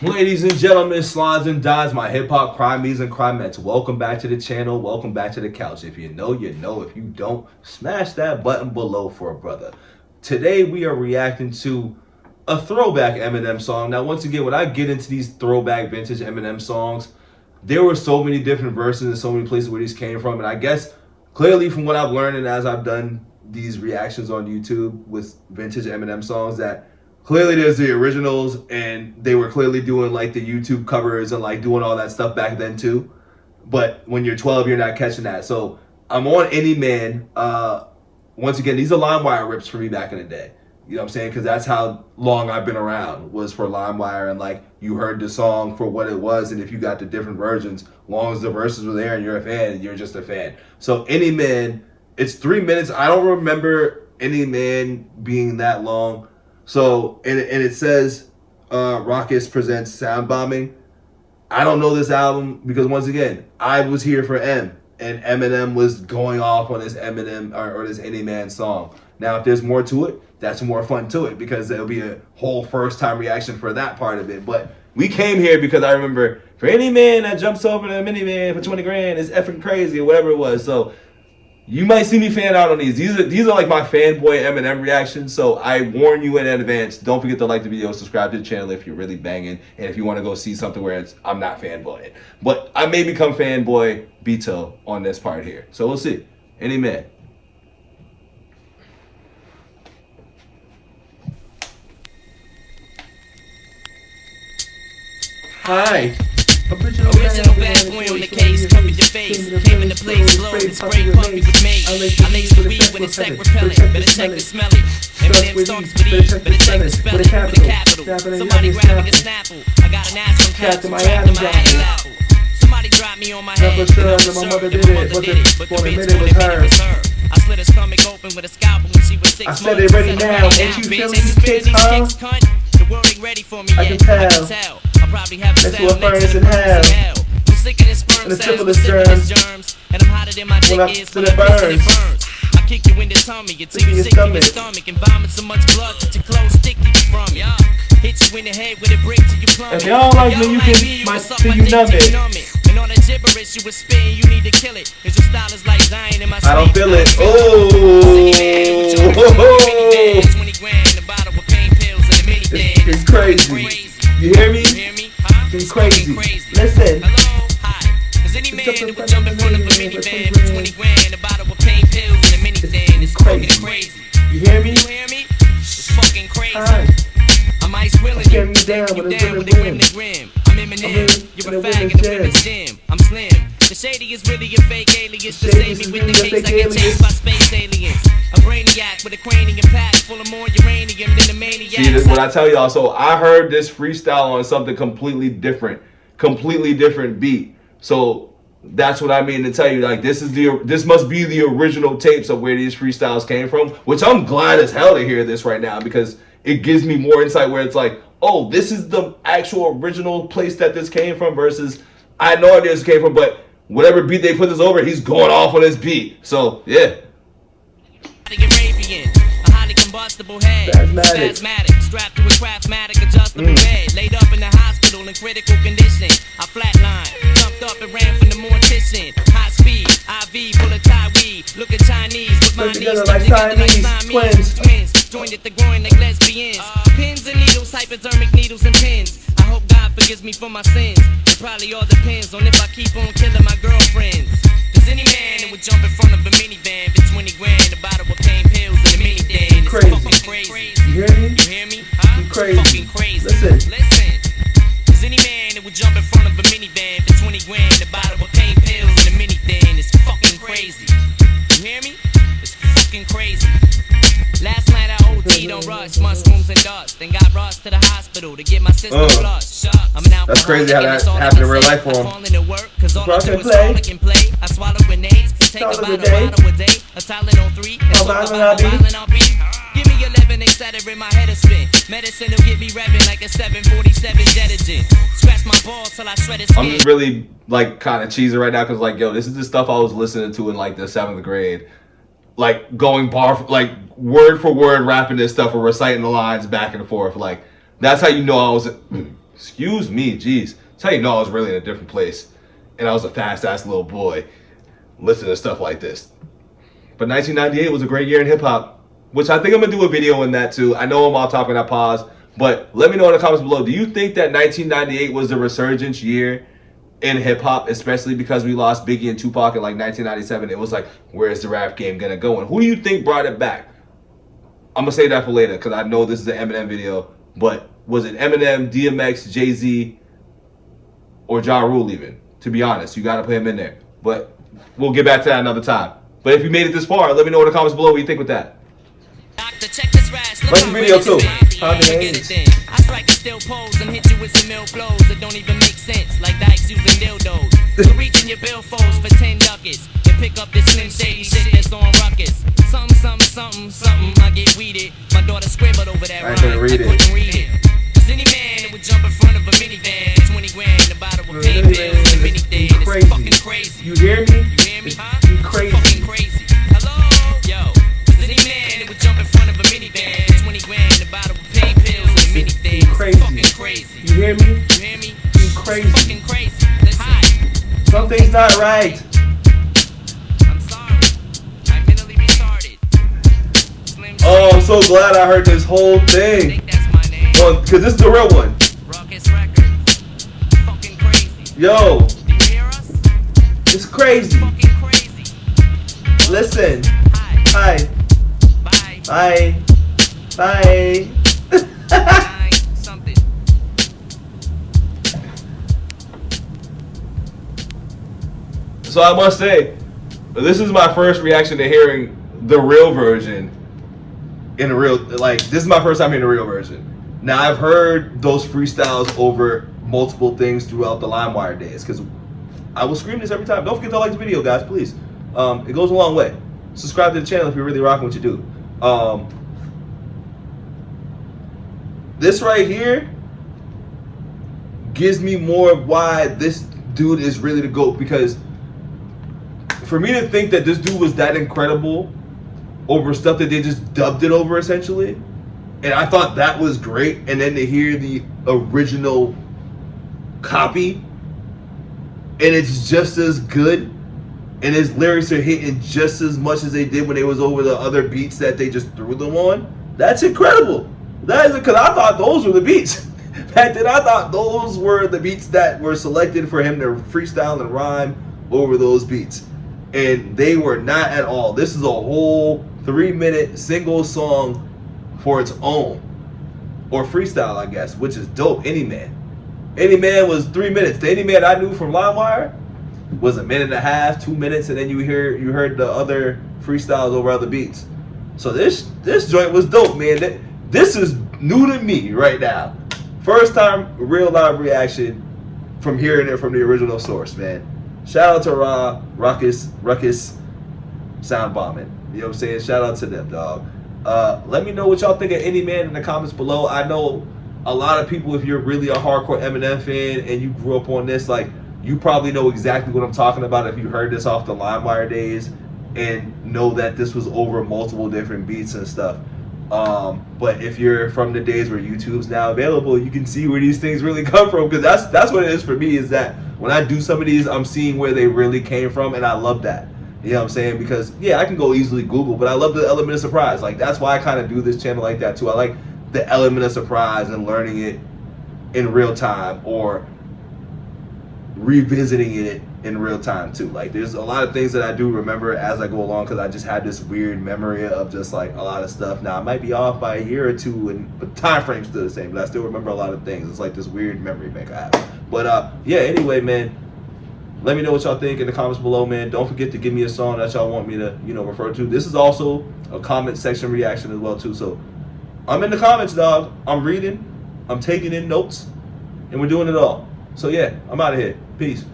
Ladies and gentlemen, slides and dimes, my hip hop crimies and crimettes, welcome back to the channel. Welcome back to the couch. If you know, you know. If you don't, smash that button below for a brother. Today we are reacting to a throwback Eminem song. Now, once again, when I get into these throwback vintage Eminem songs, there were so many different verses and so many places where these came from. And I guess clearly from what I've learned and as I've done these reactions on YouTube with vintage Eminem songs, that clearly there's the originals and they were clearly doing like the YouTube covers and like doing all that stuff back then too. But when you're 12, you're not catching that. So I'm on Any Man. Once again, these are LimeWire rips for me back in the day. You know what I'm saying? Because that's how long I've been around, was for LimeWire, and like you heard the song for what it was, and if you got the different versions, as long as the verses were there and you're a fan, you're just a fan. So Any Man, it's 3 minutes. I don't remember Any Man being that long. So and it says Raucous presents Sound Bombing. I don't know this album because once again, I was here for M, and Eminem was going off on this Eminem or this Any Man song. Now, if there's more to it, that's more fun to it because there'll be a whole first time reaction for that part of it. But we came here because I remember for any man that jumps over the minivan for 20 grand is effing crazy or whatever it was. So you might see me fan out on these. These are like my fanboy Eminem reactions. So I warn you in advance. Don't forget to like the video, subscribe to the channel if you're really banging, and if you want to go see something where I'm not fanboying. But I may become fanboy Bito on this part here. So we'll see. Any Man. Hi. Original bad boy on the case, cover your face. Came in the place, glow and spray puppy with mace. I lace the weed with a sack repellent. Better check the smell it. Eminem stalks with E, better check the spell it. With a capital. Somebody grab me a snapple. I got an ass from Captain trapped in my Adam's apple. Somebody dropped me on my head. Never sure that my mother did it, but the bitch told it was her. I slit her stomach open with a scalpel when she was 6 months. I said it ready now. Ain't you feeling these kicks, huh? The world ain't ready for me yet. I can tell. I probably have Next to a furnace in hell. I'm sicker than sperm cells with syphilis germs, and I'm hotter than my dick is when it burns. I kick you in the tummy until you sick in your stomach and vomit so much blood that your clothes stick to you from it. Hit you in the head with a brick till you plummet. If y'all like me, you can till you numb it. And all that gibberish you was spitting, you need to kill it. Cause your style is like Zion in my sleep. I don't feel it. Oh, 20 grand in a bottle with pain pills and a mini thing. it's crazy. You hear me? It's crazy. Listen. Hello, hi. Is any man that would jump in front of a minivan for 20 grand, a bottle with pain pills and a mini thing? It's fucking crazy. You hear me? You hear me? It's fucking crazy. Hi. I'm ice willing you. Down You with down a with the grim to grim. I'm Eminem. You're a fag in the women's gym. I'm slim. The Shady is really a fake alias to save me with the case I get chased by space aliens. A brainiac with a cranium pack full of more uranium than the maniac. See, this is what I tell y'all. So I heard this freestyle on something completely different beat. So that's what I mean to tell you. Like this must be the original tapes of where these freestyles came from. Which I'm glad as hell to hear this right now because it gives me more insight where it's like, oh, this is the actual original place that this came from versus I know where this came from, but whatever beat they put this over, he's going off on this beat. So yeah. Arabian, a highly combustible head, spasmatic, strapped to a craftmatic adjustable bed, laid up in the hospital in critical condition. I flatlined, jumped up and ran from the mortician. High speed, IV, full of Thai weed, looking Chinese with my knees stuck together like Siamese twins, joined at the groin like lesbians. Pins and needles, hypodermic needles and pins. I hope God forgives me for my sins. It probably all depends on if I keep on killing my girlfriends. Cause any man that would jump in front of a minivan for 20 grand, a bottle of pain pills and a mini thing. It's fucking crazy. You hear me? You hear me? Huh? You crazy. It's fucking crazy. Listen. Cause any man that would jump in front of a minivan for 20 grand, a bottle of pain pills and a mini thing. It's fucking crazy. You hear me? It's fucking crazy. Last night I OD'd on rush, mushrooms and dust, then got rushed to the hospital to get my system flushed. I'm an alcoholic. That's crazy how that happened in real life for him. I fall into work, cause all I do is frolic and play. I swallow grenades, take about a bottle a day, a Tylenol 3, and so about how violent I'll be. Give me 11, they set it in my head a spin. Medicine will get me revving like a 747 jet engine. Scratch my balls till I shred his skin. I'm just really like kind of cheesing right now because like, yo, this is the stuff I was listening to in like the 7th grade. Like going like word for word rapping this stuff or reciting the lines back and forth. Like that's how you know I was Excuse me, jeez. Tell you no, I was really in a different place. And I was a fast-ass little boy listening to stuff like this. But 1998 was a great year in hip-hop, which I think I'm going to do a video on that too. I know I'm off topic and I pause, but let me know in the comments below. Do you think that 1998 was the resurgence year in hip-hop, especially because we lost Biggie and Tupac in like 1997? It was like, where's the rap game going to go? And who do you think brought it back? I'm going to say that for later because I know this is an Eminem video, but was it Eminem, DMX, Jay-Z, or Ja Rule even? To be honest, you got to put him in there. But we'll get back to that another time. But if you made it this far, let me know in the comments below what you think with that. Like the video too. I strike and still pose and hit you with some ill blows that don't even make sense, like dykes using dildos. So reaching your billfolds for 10 ducats and pick up this Slim Shady shit that's on ruckus. Something, I get weeded. My daughter scribbled over that rhyme. I couldn't read it. Cause any man that would jump in front of a minivan, 20 grand, a bottle of pain pills, and anything, it's fucking crazy. You hear me? You hear me, huh? You crazy. Fucking crazy. Hello? Yo. Cause any man that would jump in front of a minivan, 20 grand, a bottle of pain pills, and anything, it's fucking crazy. You hear me? You hear me? You crazy. It's fucking crazy. Listen. Hi. Something's not right. I'm sorry. I'm mentally retarded. Slim Oh, I'm so glad I heard this whole I thing. think that's my name. Oh, because this is the real one. Ruckus Records. Fucking crazy. Yo, Do you hear us? it's crazy. Fucking crazy. Listen. Hi. Hi. Bye. Bye. Bye. Bye. Something. So I must say, this is my first reaction to hearing the real version. In a real, like, this is my first time hearing the real version. Now, I've heard those freestyles over multiple things throughout the LimeWire days, because I will scream this every time. Don't forget to like the video, guys, please. It goes a long way. Subscribe to the channel if you're really rocking what you do. This right here gives me more of why this dude is really the GOAT, because for me to think that this dude was that incredible over stuff that they just dubbed it over essentially, and I thought that was great, and then to hear the original copy and it's just as good and his lyrics are hitting just as much as they did when they was over the other beats that they just threw them on, that's incredible. That is, because I thought those were the beats. Back then I thought those were the beats that were selected for him to freestyle and rhyme over those beats, and they were not at all. This is a whole 3-minute single song for its own, or freestyle, I guess, which is dope. Any Man was 3 minutes. The Any Man I knew from LimeWire was 1.5 minutes, 2 minutes, and then you heard the other freestyles over other beats. So this joint was dope, man. This is new to me right now. First time real live reaction from hearing it from the original source, man. Shout out to Ruckus Sound Bombing. You know what I'm saying? Shout out to them, dog. Let me know what y'all think of Any Man in the comments below. I know a lot of people, if you're really a hardcore Eminem fan and you grew up on this, like, you probably know exactly what I'm talking about if you heard this off the LimeWire days and know that this was over multiple different beats and stuff. But if you're from the days where YouTube's now available, you can see where these things really come from, because that's what it is for me, is that when I do some of these, I'm seeing where they really came from, and I love that. You know what I'm saying? Because, yeah, I can go easily Google, but I love the element of surprise. Like, that's why I kind of do this channel like that, too. I like the element of surprise and learning it in real time, or revisiting it in real time, too. Like, there's a lot of things that I do remember as I go along, because I just had this weird memory of just, like, a lot of stuff. Now, I might be off by a year or two, but time frame's still the same, but I still remember a lot of things. It's like this weird memory bank I have. But, yeah, anyway, man. Let me know what y'all think in the comments below, man. Don't forget to give me a song that y'all want me to, refer to. This is also a comment section reaction as well, too. So I'm in the comments, dog. I'm reading. I'm taking in notes. And we're doing it all. So, yeah, I'm out of here. Peace.